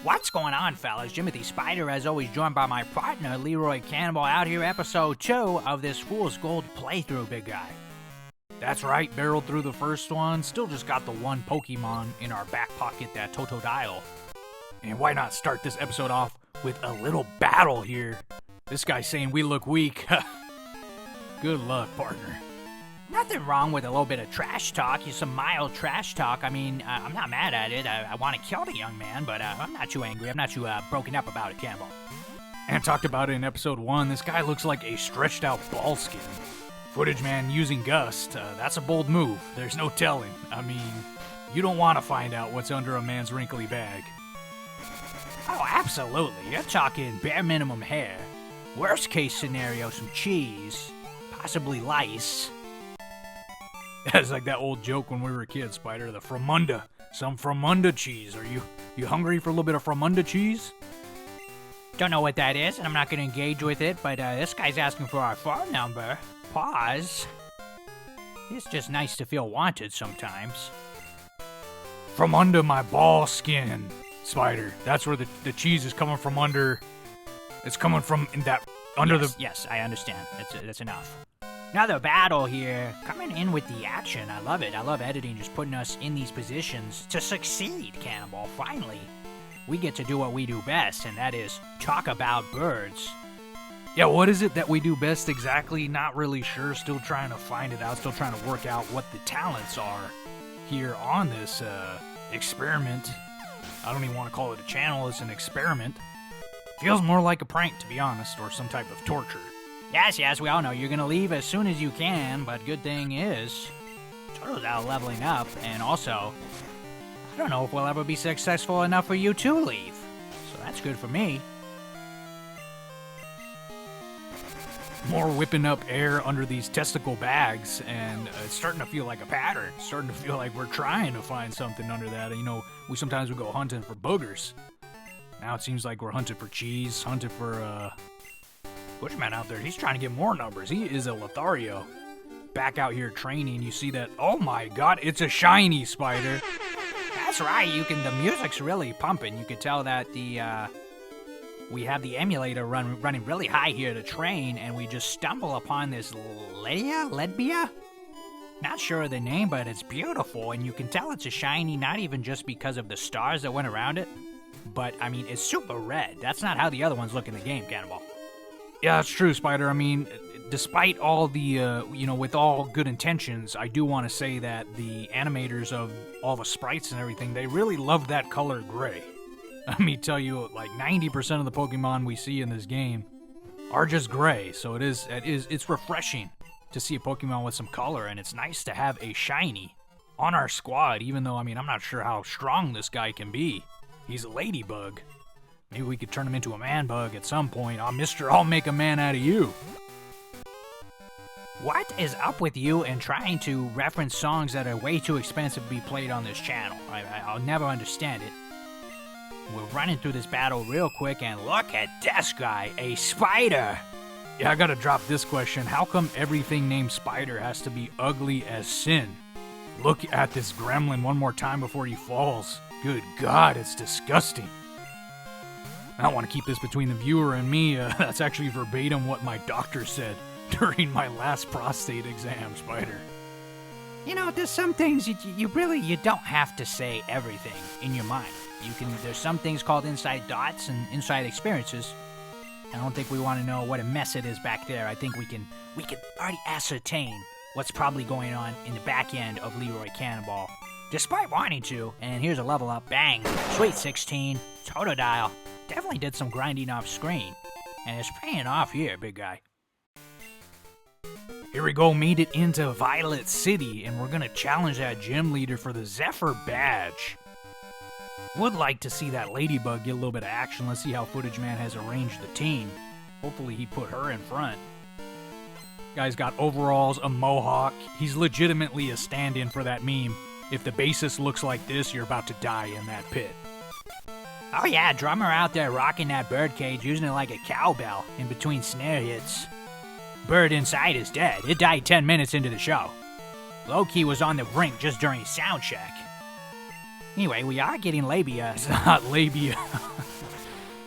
What's going on, fellas? Jimothy Spyder, as always, joined by my partner, LeRoy Cannonball, out here, episode 2 of this Fool's Gold playthrough, big guy. That's right, barreled through the first one, still just got the one Pokemon in our back pocket, that Totodile. And why not start this episode off with a little battle here? This guy's saying we look weak. Good luck, partner. Nothing wrong with a little bit of trash talk, some mild trash talk. I mean, I'm not mad at it. I want to kill the young man, but I'm not too angry. I'm not too broken up about it, Cannonball. And talked about it in episode 1. This guy looks like a stretched out ball skin. Footage man using Gust. That's a bold move. There's no telling. I mean, you don't want to find out what's under a man's wrinkly bag. Oh, absolutely. You're talking bare minimum hair. Worst case scenario, some cheese. Possibly lice. That's like that old joke when we were kids, Spider. The Frumundah. Some Frumundah cheese. Are you hungry for a little bit of Frumundah cheese? Don't know what that is, and I'm not going to engage with it, but this guy's asking for our phone number. Pause. It's just nice to feel wanted sometimes. From under my ball skin, Spider. That's where the cheese is coming from under. It's coming from in that under the... Yes, I understand. That's enough. Another battle here, coming in with the action. I love it. I love editing, just putting us in these positions to succeed, Cannonball. Finally, we get to do what we do best, and that is talk about birds. Yeah, what is it that we do best exactly? Not really sure. Still trying to find it out. Still trying to work out what the talents are here on this experiment. I don't even want to call it a channel. It's an experiment. Feels more like a prank, to be honest, or some type of torture. Yes, we all know you're gonna leave as soon as you can, but good thing is, Totodile leveling up, and also, I don't know if we'll ever be successful enough for you to leave. So that's good for me. More whipping up air under these testicle bags, and it's starting to feel like a pattern. It's starting to feel like we're trying to find something under that. You know, sometimes we go hunting for boogers. Now it seems like we're hunting for cheese, hunting for, Bushman out there, he's trying to get more numbers. He is a Lothario. Back out here training, you see that, oh my god, it's a shiny Spider. That's right, the music's really pumping. You can tell that we have the emulator running really high here to train, and we just stumble upon this Ledbia? Not sure of the name, but it's beautiful, and you can tell it's a shiny, not even just because of the stars that went around it, but, I mean, it's super red. That's not how the other ones look in the game, Cannonball. Yeah, it's true, Spider. I mean, despite all the, with all good intentions, I do want to say that the animators of all the sprites and everything, they really love that color gray. Let me tell you, like 90% of the Pokemon we see in this game are just gray, so it's refreshing to see a Pokemon with some color, and it's nice to have a shiny on our squad, even though, I mean, I'm not sure how strong this guy can be. He's a ladybug. Maybe we could turn him into a man-bug at some point. Oh, mister, I'll make a man out of you. What is up with you and trying to reference songs that are way too expensive to be played on this channel? I'll never understand it. We're running through this battle real quick, and look at this guy, a spider. Yeah, I gotta drop this question. How come everything named Spider has to be ugly as sin? Look at this gremlin one more time before he falls. Good God, it's disgusting. I don't want to keep this between the viewer and me. That's actually verbatim what my doctor said during my last prostate exam, Spider. You know, there's some things you don't have to say everything in your mind. There's some things called inside thoughts and inside experiences. I don't think we want to know what a mess it is back there. I think we can already ascertain what's probably going on in the back end of LeRoy Cannonball. Despite wanting to, and here's a level up, bang, sweet 16, Totodile. Definitely did some grinding off screen, and it's paying off here, big guy. Here we go, made it into Violet City, and we're gonna challenge that gym leader for the Zephyr badge. Would like to see that ladybug get a little bit of action. Let's see how Footage Man has arranged the team. Hopefully he put her in front. Guy's got overalls, a mohawk. He's legitimately a stand-in for that meme. If the bassist looks like this, you're about to die in that pit. Oh yeah, drummer out there rocking that birdcage, using it like a cowbell in between snare hits. Bird inside is dead. It died 10 minutes into the show. Low-key was on the brink just during sound check. Anyway, we are getting labia. It's not labia.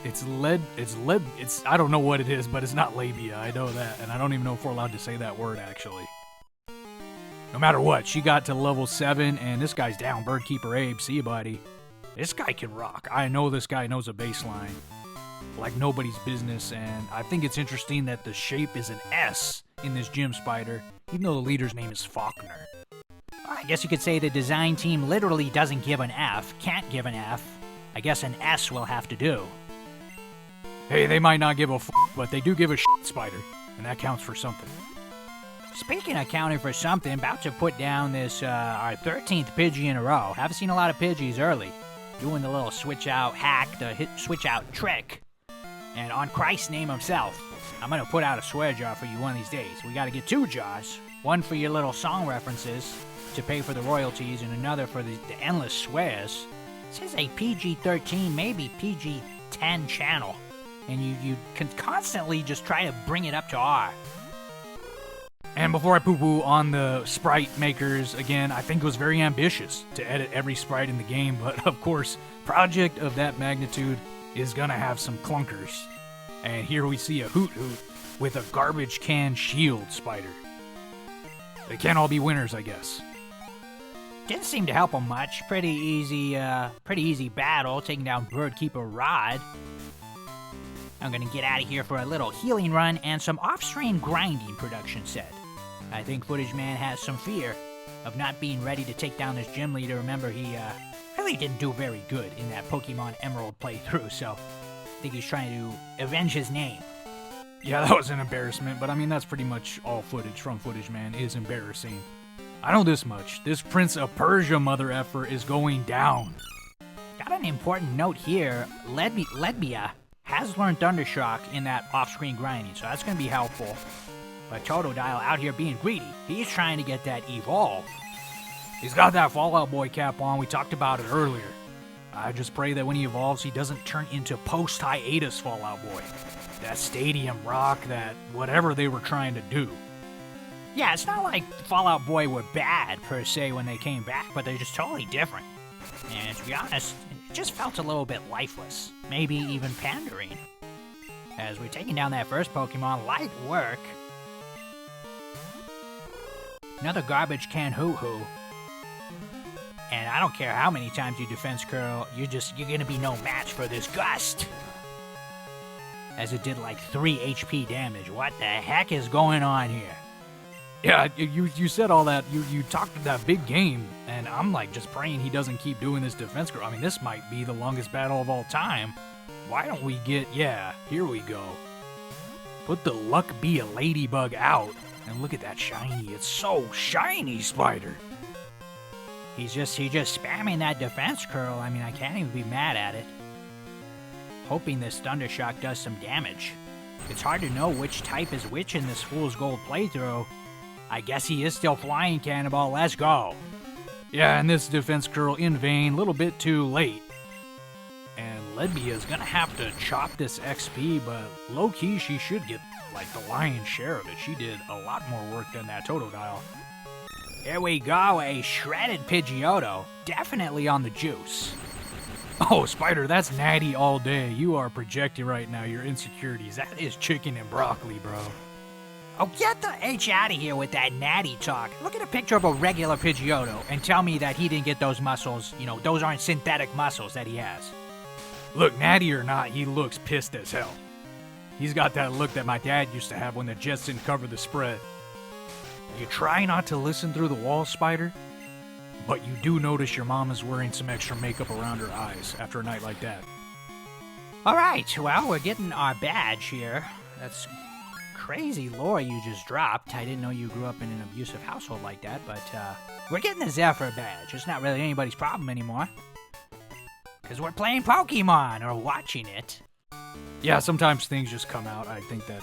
I don't know what it is, but it's not labia, I know that, and I don't even know if we're allowed to say that word, actually. No matter what, she got to level 7, and this guy's down. Birdkeeper Abe, see you, buddy. This guy can rock. I know this guy knows a baseline like nobody's business, and I think it's interesting that the shape is an S in this gym spider, even though the leader's name is Faulkner. I guess you could say the design team literally doesn't give an F, can't give an F. I guess an S will have to do. Hey, they might not give a f***, but they do give a shit spider, and that counts for something. Speaking of counting for something, about to put down this, our 13th Pidgey in a row. Haven't seen a lot of Pidgeys early. Doing the little switch-out hack, the switch-out trick. And on Christ's name himself, I'm gonna put out a swear jar for you one of these days. We gotta get 2 jars. One for your little song references to pay for the royalties, and another for the endless swears. This is a PG-13, maybe PG-10 channel. And you can constantly just try to bring it up to R. And before I poo-poo on the sprite makers, again, I think it was very ambitious to edit every sprite in the game, but of course, project of that magnitude is gonna have some clunkers. And here we see a Hoot Hoot with a garbage can shield spider. They can't all be winners, I guess. Didn't seem to help him much. Pretty easy battle, taking down Birdkeeper Rod. I'm gonna get out of here for a little healing run and some off-screen grinding, production said. I think Footage Man has some fear of not being ready to take down this gym leader. Remember, he really didn't do very good in that Pokemon Emerald playthrough, so I think he's trying to avenge his name. Yeah, that was an embarrassment, but I mean, that's pretty much all footage from Footage Man is embarrassing. I know this much. This Prince of Persia mother effer is going down. Got an important note here. Ledbia has learned Thundershock in that off-screen grinding, so that's going to be helpful. But Totodile out here being greedy. He's trying to get that Evolve. He's got that Fallout Boy cap on. We talked about it earlier. I just pray that when he evolves, he doesn't turn into post-hiatus Fallout Boy. That Stadium Rock, that whatever they were trying to do. Yeah, it's not like Fallout Boy were bad, per se, when they came back, but they're just totally different. And to be honest, it just felt a little bit lifeless. Maybe even pandering. As we're taking down that first Pokemon, light work. Another garbage can hoo-hoo. And I don't care how many times you defense curl, you're gonna be no match for this Gust. As it did like 3 HP damage. What the heck is going on here? Yeah, you said all that, you talked that big game, and I'm like just praying he doesn't keep doing this defense curl. I mean, this might be the longest battle of all time. Why don't we get, yeah, here we go. Put the luck be a ladybug out, and look at that shiny, it's so shiny, Spider. He's just spamming that defense curl. I mean, I can't even be mad at it. Hoping this Thundershock does some damage. It's hard to know which type is which in this Fool's Gold playthrough. I guess he is still flying Cannonball, let's go. Yeah, and this defense curl in vain, a little bit too late. And Ledbia is gonna have to chop this XP, but low-key she should get like the lion's share of it. She did a lot more work than that Totodile. Here we go, a shredded Pidgeotto, definitely on the juice. Oh, Spider, that's natty all day. You are projecting right now your insecurities. That is chicken and broccoli, bro. Oh, get the H out of here with that natty talk. Look at a picture of a regular Pidgeotto and tell me that he didn't get those muscles. You know, those aren't synthetic muscles that he has. Look, natty or not, he looks pissed as hell. He's got that look that my dad used to have when the Jets didn't cover the spread. You try not to listen through the wall, Spider, but you do notice your mom is wearing some extra makeup around her eyes after a night like that. Alright, well, we're getting our badge here. That's crazy lore you just dropped. I didn't know you grew up in an abusive household like that, but we're getting the Zephyr badge. It's not really anybody's problem anymore. Because we're playing Pokemon, or watching it. Yeah, sometimes things just come out. I think that,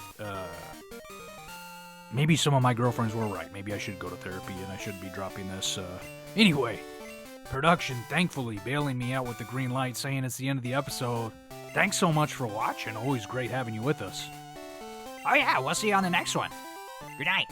maybe some of my girlfriends were right. Maybe I should go to therapy and I shouldn't be dropping this. Anyway, production thankfully bailing me out with the green light, saying it's the end of the episode. Thanks so much for watching. Always great having you with us. Oh yeah, we'll see you on the next one. Good night.